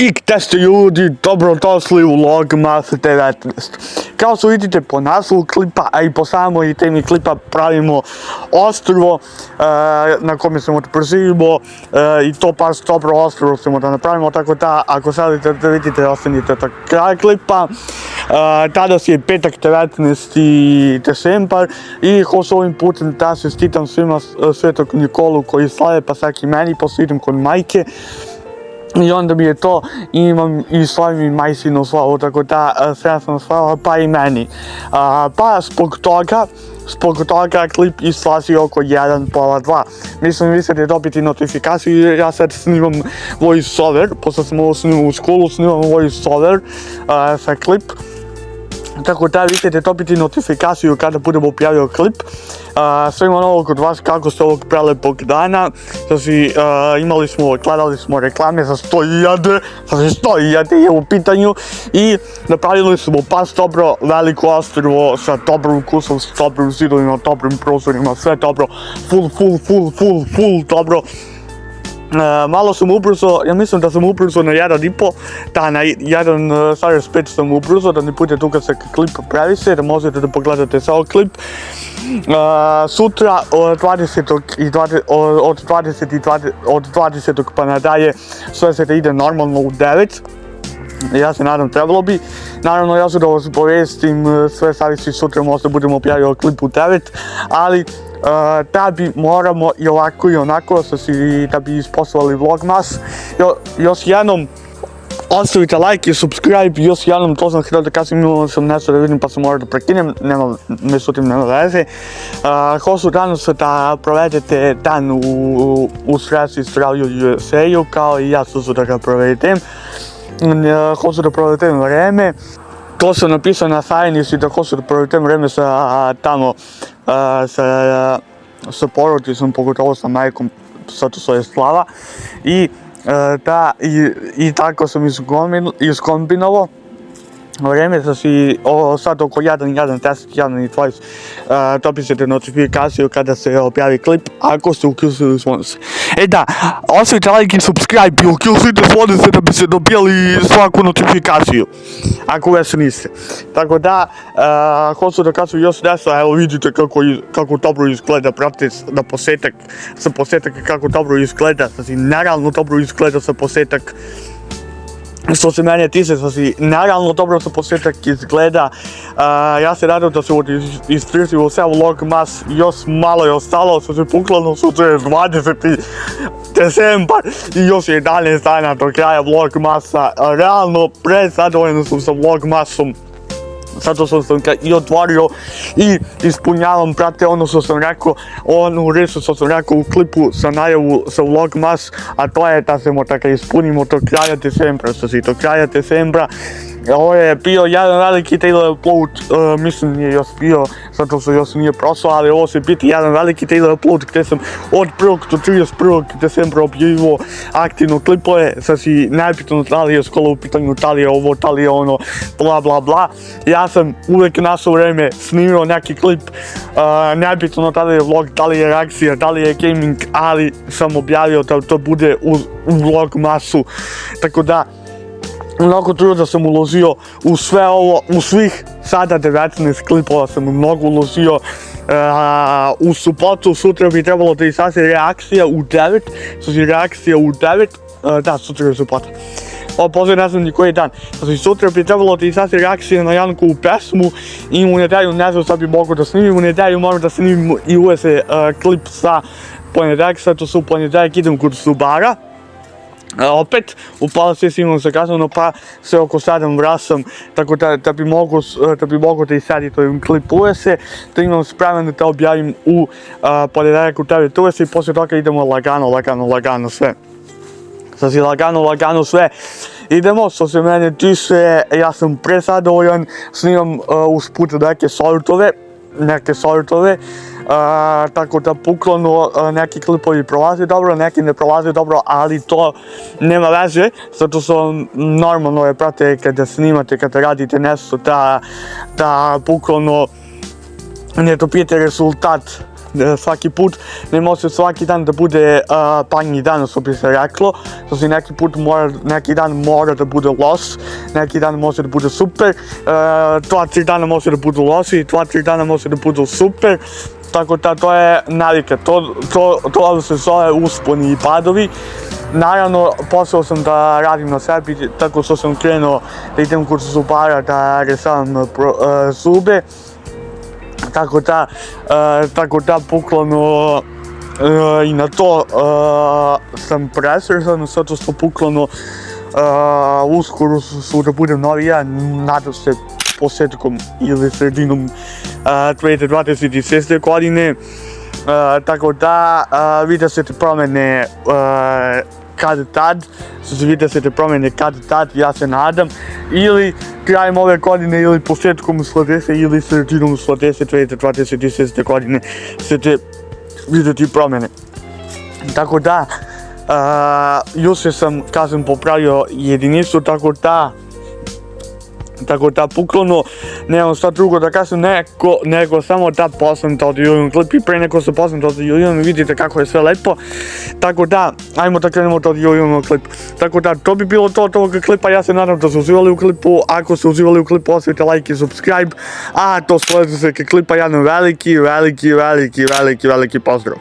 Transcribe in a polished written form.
I gde ste ljudi, dobrodošli u Vlogmas 19. Kao što vidite po naslovu klipa, a i po samoj temi klipa pravimo ostrvo na kome ćemo da preživimo i to baš dobro ostrvo ćemo da napravimo, tako da ako želite da vidite ostanite do kraja klipa. Danas je petak 19. decembar i hoću ovim putem da čestitam svima Svetog Nikolu koji slave, pa čak i meni, pošto idem kod majke. I onda mi je to, imam i slavim i majčinu slavu, tako da srećna slava, pa i meni. Pa zbog toga klip izlazi oko 1, pola 2. Mislim, vi ćete dobiti notifikaciju, ja sad snimam voice-over, pošto sam ovo snimao u školu, snimam voice-over sa klip. Tako da vi ćete dobiti notifikaciju kada budemo objavio klip. Svima novog od vas kako ste ovog prelepog dana. Znači, gledali smo reklame za 100.000, znači 100.000 je u pitanju i napravili smo baš dobro veliko ostrvo sa dobrom ukusom, s dobrim zidovima, dobrim prozorima, sve dobro, full dobro. Malo sam ubrzo, ja mislim da sam ubrzo na 1,5, da na 1,5 sam ubrzo, da ne bude dugačak klip previše, da možete da pogledate samo klip. Sutra od 20. pa nadalje sve se da ide normalno u 9. Ja se nadam, trebalo bi. Naravno, ja ću da vas obavestim, sve zavisi sutra možda budemo objavio klip u 9, ali da bi moramo i ovako i onako, da bi ispostavili Vlogmas. Još jednom ostavite like i subscribe, još jednom to sam htio da kažem, imao sam nešto da vidim pa sam morao da prekinem, međutim nema veze. Hoću danas da provedete dan u sreći, zdravlju i veselju, kao i ja ću da ga provedem. Hoću da provedem vreme. To sam napisao na sajnici da hoću da provedem vreme sa tamo, sa porodicom, pogotovo sa majkom, zato što je slava. I tako sam iskombinovao vreme, znači sad oko 1:10, 1:20 dobit ćete notifikaciju kada se objavi klip, ako ste uključili zvonce. Da, ostavite like i subscribe i uključite zvonce da bi se dobijali svaku notifikaciju, ako već niste. Tako da, hoću da kažem još nešto, evo vidite kako dobro izgleda, pratite na posjetak, sa posjetak kako dobro izgleda, znači nerealno dobro izgleda sa posjetak. Što se mene tiče, znači, naravno dobro sa posjetak izgleda. Ja se nadam da se izdržimo sve Vlogmas, još malo je ostalo, znači bukvalno sutra je 20. decembar i još 11 dana do kraja Vlogmasa. Realno prezadovoljan sam sa Vlogmasom. Zato sam ga i otvorio i ispunjavam, brate, ono što sam rekao, onu reč što sam rekao u klipu sa najavu sa Vlogmas, a to je da ćemo da ga ispunimo do kraja decembra, znači do kraja decembra. Ovo je bio jedan veliki Taylor upload, mislim nije još bio, zato što još nije prošlo, ali ovo će biti jedan veliki Taylor upload gdje sam od 1. do 31. decembra objavio aktivno klipove, znači najbitno da li je škola u pitanju, da li je ovo, da li je ono, bla bla bla. Ja sam uvek našo vreme snimio neki klip, najbitno da li je vlog, da li je reakcija, da li je gaming, ali sam objavio da to bude u Vlogmasu, tako da mnogo truda sam uložio u sve ovo, u svih sada 19 klipova sam mnogo uložio. U subotu, sutra bi trebalo da izađe reakcija u 9, znači reakcija u 9, da, sutra je subota. Pozor, ne znam ni koji dan. Znači sutra bi trebalo da izađe reakcija na Jankovu pesmu i u nedelju ne znam šta bi mogo da snimim, u nedelju moram da snimim i uvese klip sa ponedeljak, zato su u ponedeljak idem kod Subara. Opet, u pola 6 imam zakazano, pa se oko 7 vraćam, tako da bi mogo da isadite ovim klip uvese, da imam spreman da objavim u ponedeljak u 9 uvese i poslije toga idemo lagano sve. Znači lagano sve idemo, što se mene tiče, ja sam prezadovoljan, snimam usput neke sortove, tako da bukvalno neki klipovi prolaze dobro, neki ne prolaze dobro, ali to nema veze, zato što normalno je, brate, kada snimate, kada radite nešto, da bukvalno ne dobijete rezultat svaki put, ne može svaki dan da bude panji dan, što bi se reklo. Znači neki dan mora da bude loš, neki dan može da bude super, 2-3 dana može da budu loši, 2-3 dana može da budu super. Tako da to je navika, to se zove usponi i padovi. Naravno, počeo sam da radim na sebi, tako što sam krenuo da idem kod zubara da rešavam zube. Tako da bukvalno i na to sam presrećan, zato što bukvalno uskoro su da budem novi ja, nadam se početkom ili sredinom 2026. godine. Tako da vidjet ćete promjene kad tad, ja se nadam, ili krajem ove godine ili početkom sljedeće ili sredinom sljedeće 2026. godine ćete vidjeti promjene. Tako da jučer sam, kažem, popravio jedinicu, tako da bukvalno nemam šta drugo da kažem nego samo da poslam to Julijom klip i pre nego što poslam to Julijom vidite kako je sve lepo. Tako da, ajmo da krenemo to Julijom klip. Tako da, to bi bilo to od ovoga klipa, ja se nadam da ste uživali u klipu, ako ste uživali u klipu ostavite like i subscribe, a to sljedećeg klipa jedan veliki pozdrav.